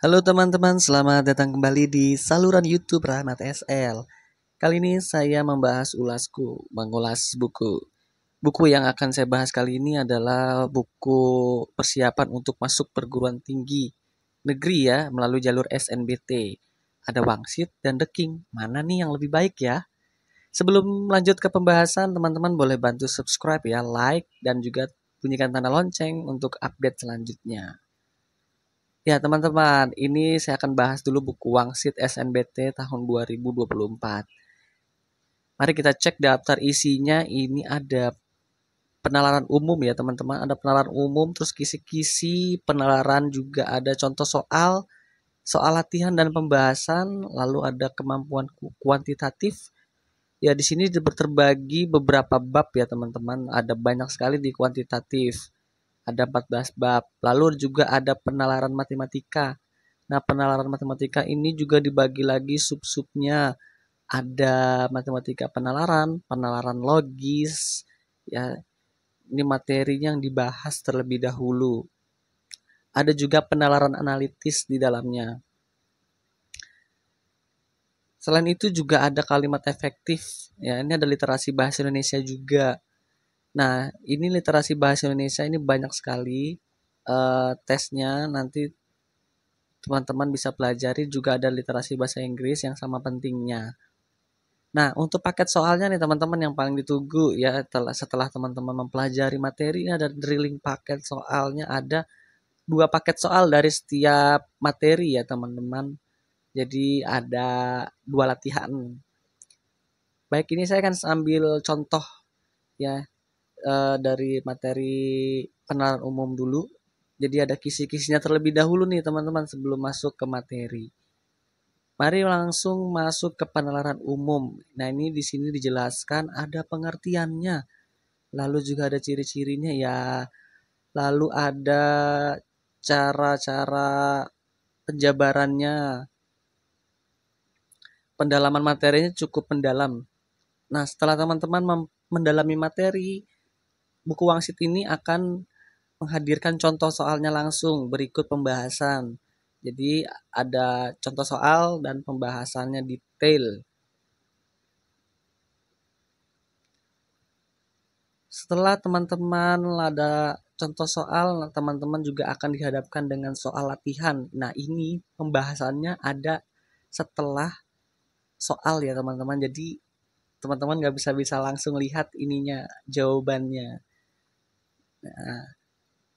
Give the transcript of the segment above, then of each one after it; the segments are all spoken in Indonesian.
Halo teman-teman, selamat datang kembali di saluran YouTube Rahmat SL. Kali ini saya mengulas buku. Buku yang akan saya bahas kali ini adalah buku persiapan untuk masuk perguruan tinggi negeri ya, melalui jalur SNBT. Ada Wangsit dan The King. Mana nih yang lebih baik ya? Sebelum lanjut ke pembahasan, teman-teman boleh bantu subscribe ya, like, dan juga bunyikan tanda lonceng untuk update selanjutnya. Ya, teman-teman, ini saya akan bahas dulu buku Wangsit SNBT tahun 2024. Mari kita cek daftar isinya. Ini ada penalaran umum ya, teman-teman. Ada penalaran umum, terus kisi-kisi, penalaran juga ada contoh soal, soal latihan dan pembahasan, lalu ada kemampuan kuantitatif. Ya, di sini terbagi beberapa bab ya, teman-teman. Ada banyak sekali di kuantitatif. Ada 14 bab. Lalu juga ada penalaran matematika. Nah, penalaran matematika ini juga dibagi lagi sub-subnya. Ada matematika penalaran, penalaran logis, ya. Ini materinya yang dibahas terlebih dahulu. Ada juga penalaran analitis di dalamnya. Selain itu juga ada kalimat efektif. Ya, ini ada literasi bahasa Indonesia juga. Nah, ini literasi bahasa Indonesia ini banyak sekali tesnya. Nanti teman-teman bisa pelajari, juga ada literasi bahasa Inggris yang sama pentingnya. Nah, untuk paket soalnya nih teman-teman yang paling ditunggu ya, setelah teman-teman mempelajari materi, ini ada drilling paket soalnya, ada 2 paket soal dari setiap materi ya teman-teman. Jadi ada 2 latihan. Baik, ini saya akan ambil contoh ya, dari materi penalaran umum dulu. Jadi ada kisi-kisinya terlebih dahulu nih teman-teman sebelum masuk ke materi. Mari langsung masuk ke penalaran umum. Nah, ini di sini dijelaskan ada pengertiannya, lalu juga ada ciri-cirinya ya, lalu ada cara-cara penjabarannya. Pendalaman materinya cukup mendalam. Nah, setelah teman-teman mendalami materi, buku Wangsit ini akan menghadirkan contoh soalnya langsung berikut pembahasan. Jadi ada contoh soal dan pembahasannya detail. Setelah teman-teman ada contoh soal, teman-teman juga akan dihadapkan dengan soal latihan. Nah, ini pembahasannya ada setelah soal ya teman-teman. Jadi teman-teman nggak bisa langsung lihat ininya, jawabannya. Nah,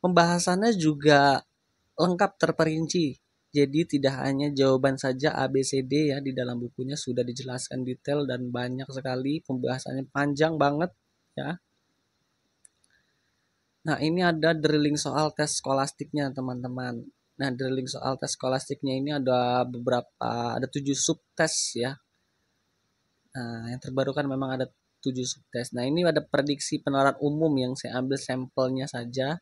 pembahasannya juga lengkap terperinci. Jadi tidak hanya jawaban saja A, B, C, D ya, di dalam bukunya sudah dijelaskan detail dan banyak sekali, pembahasannya panjang banget ya. Nah, ini ada drilling soal tes skolastiknya, teman-teman. Nah, drilling soal tes skolastiknya ini ada ada 7 subtes ya. Nah, yang terbaru kan memang ada 7 subtes. Nah, ini ada prediksi penalaran umum yang saya ambil sampelnya saja.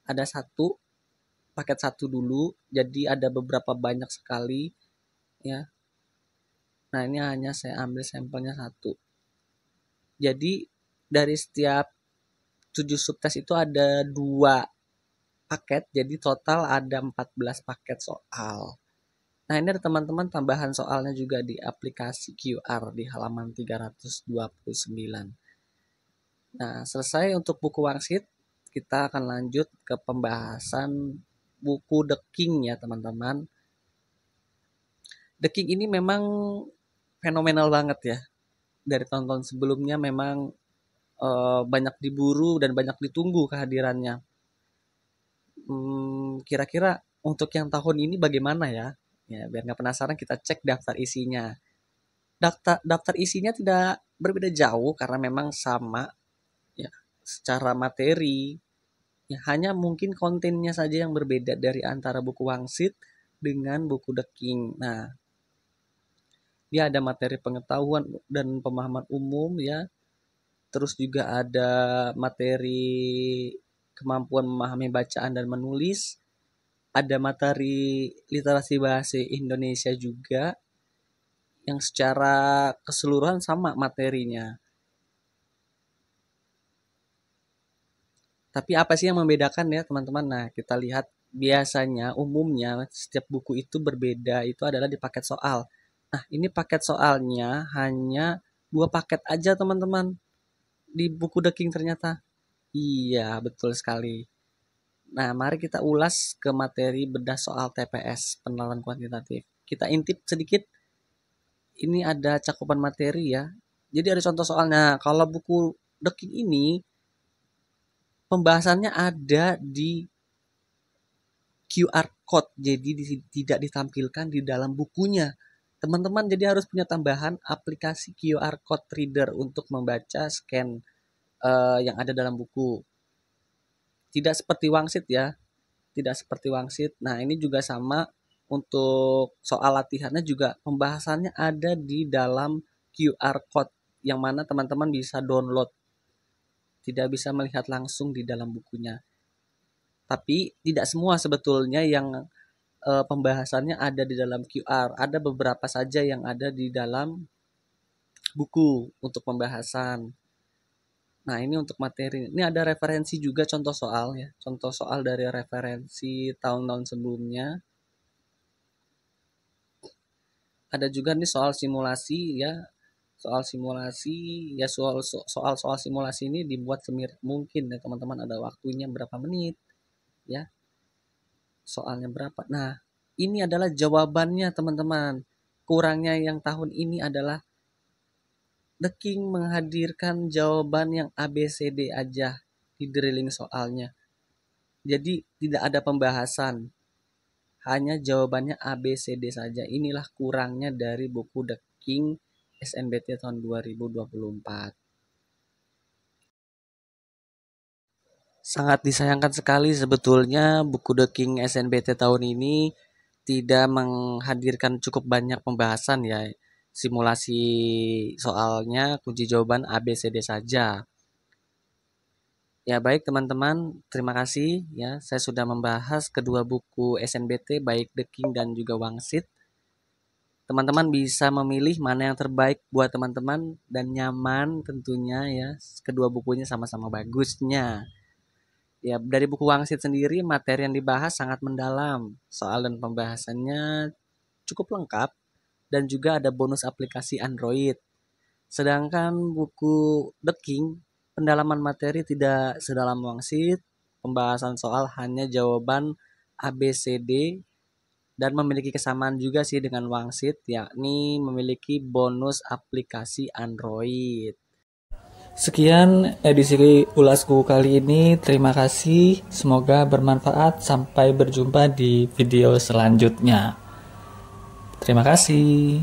Ada paket satu dulu. Jadi ada beberapa banyak sekali ya. Nah, ini hanya saya ambil sampelnya satu. Jadi dari setiap 7 subtes itu ada 2 paket, jadi total ada 14 paket soal. Nah, ini ada teman-teman tambahan soalnya juga di aplikasi QR di halaman 329. Nah, selesai untuk buku Wangsit, kita akan lanjut ke pembahasan buku The King ya teman-teman. The King ini memang fenomenal banget ya. Dari tahun-tahun sebelumnya memang banyak diburu dan banyak ditunggu kehadirannya. Kira-kira untuk yang tahun ini bagaimana ya? Ya, biar nggak penasaran kita cek daftar isinya. Daftar isinya tidak berbeda jauh karena memang sama ya secara materi. Ya, hanya mungkin kontennya saja yang berbeda dari antara buku Wangsit dengan buku The King. Nah, dia ada materi pengetahuan dan pemahaman umum ya. Terus juga ada materi kemampuan memahami bacaan dan menulis. Ada materi literasi bahasa Indonesia juga yang secara keseluruhan sama materinya. Tapi apa sih yang membedakan ya teman-teman? Nah, kita lihat biasanya umumnya setiap buku itu berbeda, itu adalah di paket soal. Nah, ini paket soalnya hanya 2 paket aja teman-teman di buku The King ternyata. Iya, betul sekali. Nah, mari kita ulas ke materi bedah soal TPS, pengenalan kuantitatif. Kita intip sedikit, ini ada cakupan materi ya. Jadi ada contoh soalnya. Kalau buku The King ini, pembahasannya ada di QR code, jadi tidak ditampilkan di dalam bukunya. Teman-teman jadi harus punya tambahan aplikasi QR code reader untuk membaca scan yang ada dalam buku. Tidak seperti Wangsit ya, tidak seperti Wangsit. Nah, ini juga sama untuk soal latihannya juga pembahasannya ada di dalam QR code yang mana teman-teman bisa download. Tidak bisa melihat langsung di dalam bukunya. Tapi tidak semua sebetulnya yang pembahasannya ada di dalam QR. Ada beberapa saja yang ada di dalam buku untuk pembahasan. Nah, ini untuk materi. Ini ada referensi juga contoh soal ya. Contoh soal dari referensi tahun-tahun sebelumnya. Ada juga nih soal simulasi ya. Soal simulasi ya, soal simulasi ini dibuat semirip mungkin ya teman-teman. Ada waktunya berapa menit ya. Soalnya berapa. Nah, ini adalah jawabannya teman-teman. Kurangnya yang tahun ini adalah The King menghadirkan jawaban yang ABCD aja di drilling soalnya. Jadi tidak ada pembahasan. Hanya jawabannya ABCD saja. Inilah kurangnya dari buku The King SNBT tahun 2024. Sangat disayangkan sekali sebetulnya buku The King SNBT tahun ini tidak menghadirkan cukup banyak pembahasan ya. Simulasi soalnya kunci jawaban ABCD saja. Ya baik teman-teman, terima kasih ya. Saya sudah membahas kedua buku SNBT baik The King dan juga Wangsit. Teman-teman bisa memilih mana yang terbaik buat teman-teman dan nyaman tentunya ya. Kedua bukunya sama-sama bagusnya. Ya, dari buku Wangsit sendiri materi yang dibahas sangat mendalam. Soal dan pembahasannya cukup lengkap dan juga ada bonus aplikasi Android. Sedangkan buku The King, pendalaman materi tidak sedalam Wangsit, pembahasan soal hanya jawaban ABCD dan memiliki kesamaan juga sih dengan Wangsit, yakni memiliki bonus aplikasi Android. Sekian edisi ulasku kali ini. Terima kasih. Semoga bermanfaat. Sampai berjumpa di video selanjutnya. Terima kasih.